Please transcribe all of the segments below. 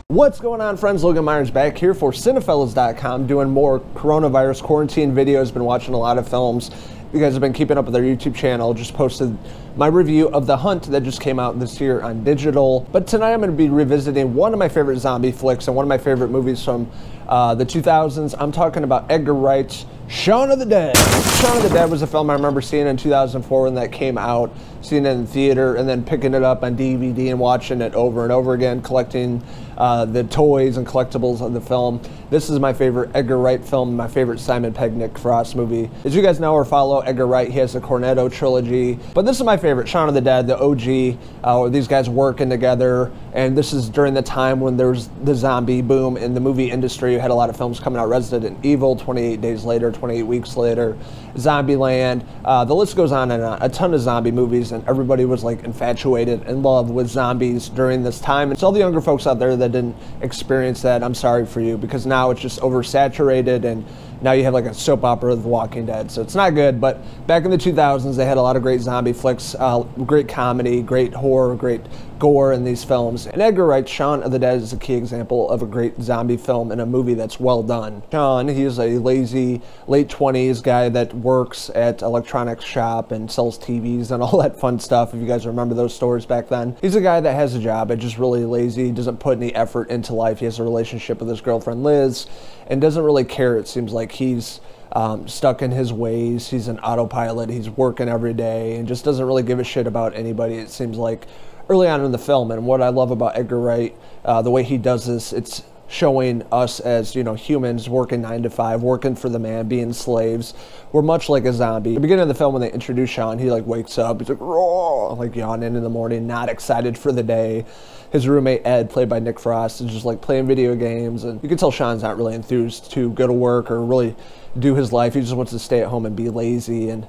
What's going on, friends? Logan Myerz back here for Cinephellas.com doing more coronavirus quarantine videos. Been watching a lot of films. You guys have been keeping up with our YouTube channel. Just posted my review of The Hunt that just came out this year on digital. But tonight I'm going to be revisiting one of my favorite zombie flicks and one of my favorite movies from the 2000s. I'm talking about Edgar Wright's Shaun of the Dead. Shaun of the Dead was a film I remember seeing in 2004 when that came out, seeing it in the theater, and then picking it up on DVD and watching it over and over again, collecting the toys and collectibles of the film. This is my favorite Edgar Wright film, my favorite Simon Pegg, Nick Frost movie. As you guys know or follow Edgar Wright, he has the Cornetto trilogy, but this is my favorite, Shaun of the Dead, the OG, these guys working together, and this is during the time when there was the zombie boom in the movie industry. You had a lot of films coming out, Resident Evil, 28 Days Later, 28 Weeks Later, Zombieland, the list goes on and on, a ton of zombie movies, and everybody was like infatuated in love with zombies during this time. And so all the younger folks out there that didn't experience that, I'm sorry for you, because now it's just oversaturated and now you have like a soap opera of The Walking Dead, so it's not good. But back in the 2000s, they had a lot of great zombie flicks, great comedy, great horror, great gore in these films. And Edgar Wright's Shaun of the Dead is a key example of a great zombie film and a movie that's well done. Shaun, he's a lazy, late 20s guy that works at an electronics shop and sells TVs and all that fun stuff, if you guys remember those stores back then. He's a guy that has a job, but just really lazy, doesn't put any effort into life. He has a relationship with his girlfriend Liz and doesn't really care. It seems like he's stuck in his ways. He's an autopilot. He's working every day and just doesn't really give a shit about anybody, it seems like, early on in the film. And what I love about Edgar Wright, the way he does this, it's showing us as, you know, humans working 9 to 5, working for the man, being slaves. We're much like a zombie. At the beginning of the film, when they introduce Shaun, he like wakes up, he's like, raw, like yawning in the morning, not excited for the day. His roommate Ed, played by Nick Frost, is just like playing video games, and you can tell Shaun's not really enthused to go to work or really do his life. He just wants to stay at home and be lazy and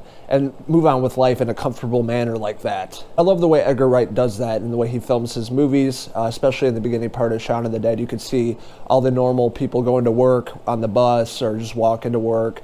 move on with life in a comfortable manner like that. I love the way Edgar Wright does that and the way he films his movies, especially in the beginning part of Shaun of the Dead. You could see all the normal people going to work on the bus or just walking to work.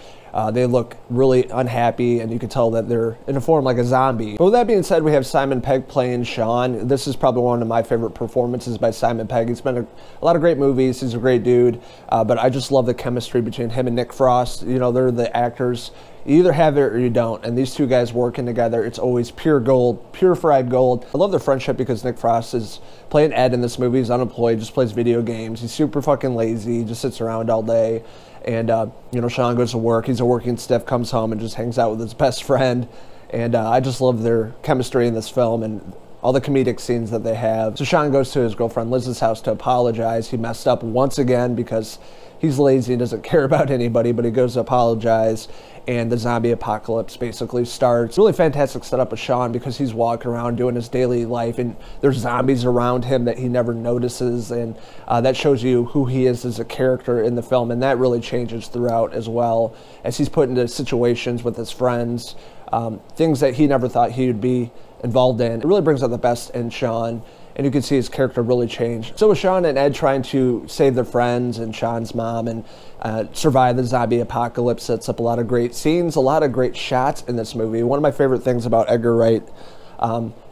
They look really unhappy, and you can tell that they're in a form like a zombie. But with that being said, we have Simon Pegg playing Shaun. This is probably one of my favorite performances by Simon Pegg. He's been in a lot of great movies. He's a great dude, but I just love the chemistry between him and Nick Frost. You know, they're the actors. You either have it or you don't, and these two guys working together, it's always pure gold, pure fried gold. I love their friendship because Nick Frost is playing Ed in this movie. He's unemployed, just plays video games. He's super fucking lazy, he just sits around all day. And, you know, Shaun goes to work. He's a working stiff, comes home and just hangs out with his best friend. And I just love their chemistry in this film and all the comedic scenes that they have. So Shaun goes to his girlfriend Liz's house to apologize. He messed up once again because he's lazy and doesn't care about anybody, but he goes to apologize, and the zombie apocalypse basically starts. Really fantastic setup of Shaun because he's walking around doing his daily life, and there's zombies around him that he never notices, and that shows you who he is as a character in the film, and that really changes throughout as well as he's put into situations with his friends, things that he never thought he would be involved in. It really brings out the best in Shaun, and you can see his character really change. So with Shaun and Ed trying to save their friends and Shaun's mom and survive the zombie apocalypse, sets up a lot of great scenes, a lot of great shots in this movie. One of my favorite things about Edgar Wright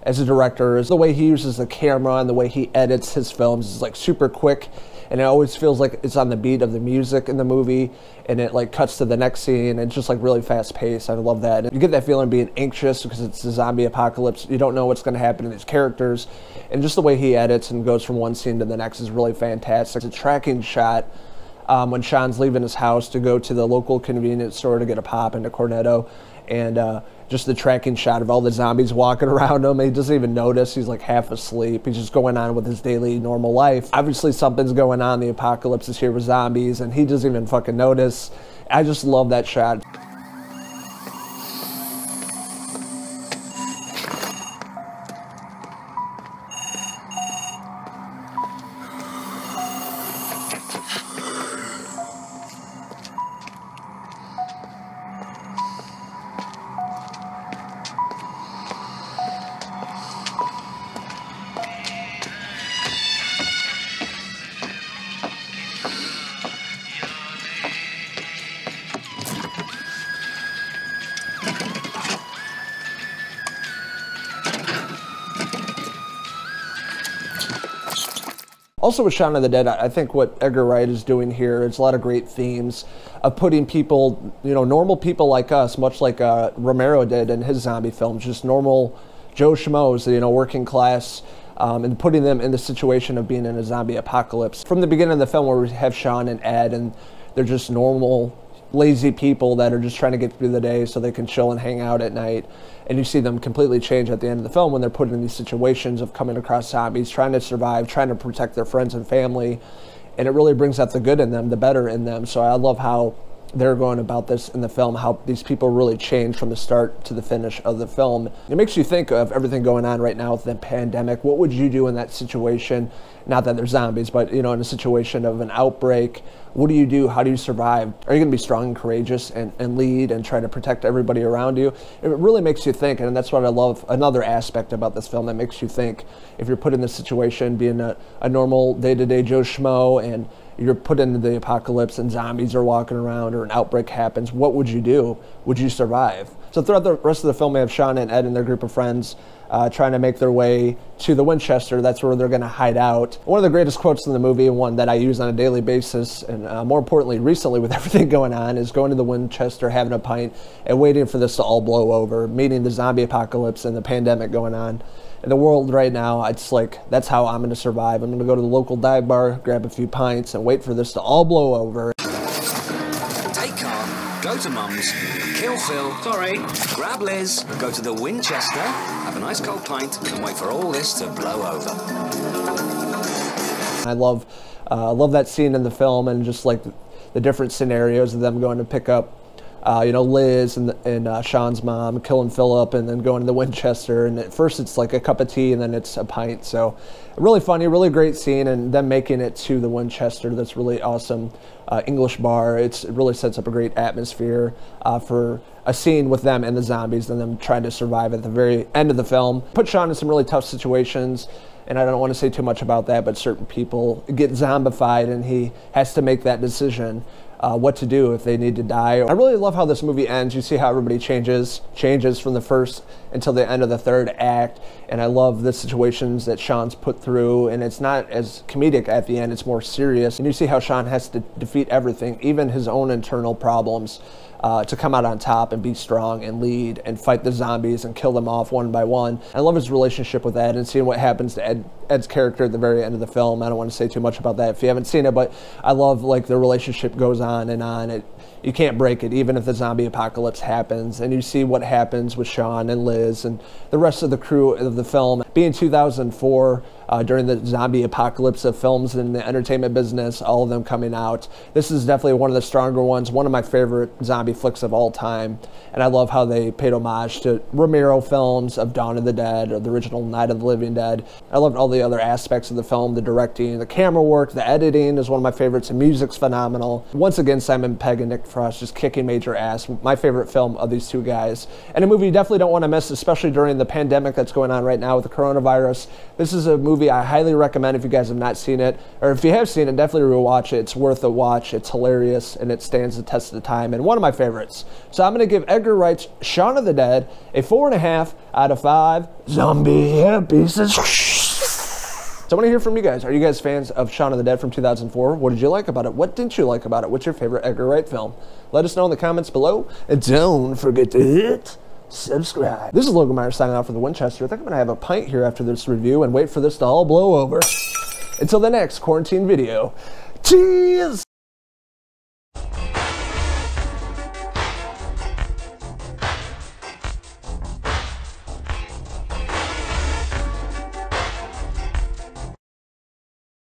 as a director is the way he uses the camera and the way he edits his films. It's like super quick, and it always feels like it's on the beat of the music in the movie, and it like cuts to the next scene. It's just like really fast paced. I love that. And you get that feeling being anxious because it's the zombie apocalypse. You don't know what's going to happen to these characters, and just the way he edits and goes from one scene to the next is really fantastic. It's a tracking shot when Shaun's leaving his house to go to the local convenience store to get a pop into Cornetto, and just the tracking shot of all the zombies walking around him. He doesn't even notice. He's like half asleep. He's just going on with his daily normal life. Obviously something's going on. The apocalypse is here with zombies, and he doesn't even fucking notice. I just love that shot. Also with Shaun of the Dead, I think what Edgar Wright is doing here is a lot of great themes of putting people, normal people like us, much like Romero did in his zombie films, just normal Joe Schmoes, working class, and putting them in the situation of being in a zombie apocalypse. From the beginning of the film where we have Shaun and Ed, and they're just normal, lazy people that are just trying to get through the day so they can chill and hang out at night. And you see them completely change at the end of the film when they're put in these situations of coming across zombies, trying to survive, trying to protect their friends and family. And it really brings out the good in them, the better in them. So I love how they're going about this in the film, how these people really change from the start to the finish of the film. It makes you think of everything going on right now with the pandemic. What would you do in that situation? Not that they're zombies, but in a situation of an outbreak, what do you do? How do you survive? Are you going to be strong and courageous and lead and try to protect everybody around you? It really makes you think, and that's what I love. Another aspect about this film that makes you think, if you're put in this situation, being a normal day-to-day Joe Schmo, and you're put into the apocalypse and zombies are walking around or an outbreak happens, what would you do? Would you survive? So throughout the rest of the film, we have Shaun and Ed and their group of friends trying to make their way to the Winchester. That's where they're going to hide out. One of the greatest quotes in the movie, and one that I use on a daily basis, and more importantly, recently with everything going on, is going to the Winchester, having a pint, and waiting for this to all blow over, meaning the zombie apocalypse and the pandemic going on. In the world right now, it's like, that's how I'm going to survive. I'm going to go to the local dive bar, grab a few pints, and wait for this to all blow over. Take car, go to Mum's, kill Phil, sorry, grab Liz, go to the Winchester, have a nice cold pint, and wait for all this to blow over. I love that scene in the film, and just like the different scenarios of them going to pick up Liz and Shaun's mom, killing Philip, and then going to the Winchester. And at first it's like a cup of tea, and then it's a pint. So really funny, really great scene, and them making it to the Winchester. That's really awesome. English bar. It really sets up a great atmosphere for a scene with them and the zombies, and them trying to survive at the very end of the film. Put Shaun in some really tough situations, and I don't want to say too much about that, but certain people get zombified, and he has to make that decision. What to do if they need to die. I really love how this movie ends. You see how everybody changes from the first until the end of the third act, and I love the situations that Shaun's put through, and it's not as comedic at the end, it's more serious. And you see how Shaun has to defeat everything, even his own internal problems, to come out on top and be strong and lead and fight the zombies and kill them off one by one. I love his relationship with Ed, and seeing what happens to Ed's character at the very end of the film. I don't want to say too much about that if you haven't seen it, but I love like the relationship goes on and on. You can't break it, even if the zombie apocalypse happens. And you see what happens with Shaun and Liz and the rest of the crew of the film. Being 2004, during the zombie apocalypse of films in the entertainment business, all of them coming out. This is definitely one of the stronger ones, one of my favorite zombie flicks of all time. And I love how they paid homage to Romero films of Dawn of the Dead or the original Night of the Living Dead. I loved all the other aspects of the film, the directing, the camera work, the editing is one of my favorites, the music's phenomenal. Once again, Simon Pegg and Nick Frost just kicking major ass. My favorite film of these two guys. And a movie you definitely don't want to miss, especially during the pandemic that's going on right now with the coronavirus. This is a movie I highly recommend if you guys have not seen it, or if you have seen it, definitely rewatch it. It's worth a watch. It's hilarious, and it stands the test of time, and one of my favorites. So I'm going to give Edgar Wright's Shaun of the Dead a 4.5 out of 5 zombie pieces. So I want to hear from you guys. Are you guys fans of Shaun of the Dead from 2004? What did you like about it? What didn't you like about it? What's your favorite Edgar Wright film? Let us know in the comments below, and don't forget to hit subscribe. This is Logan Myerz signing out for the Winchester. I think I'm going to have a pint here after this review and wait for this to all blow over. Until the next quarantine video, cheers!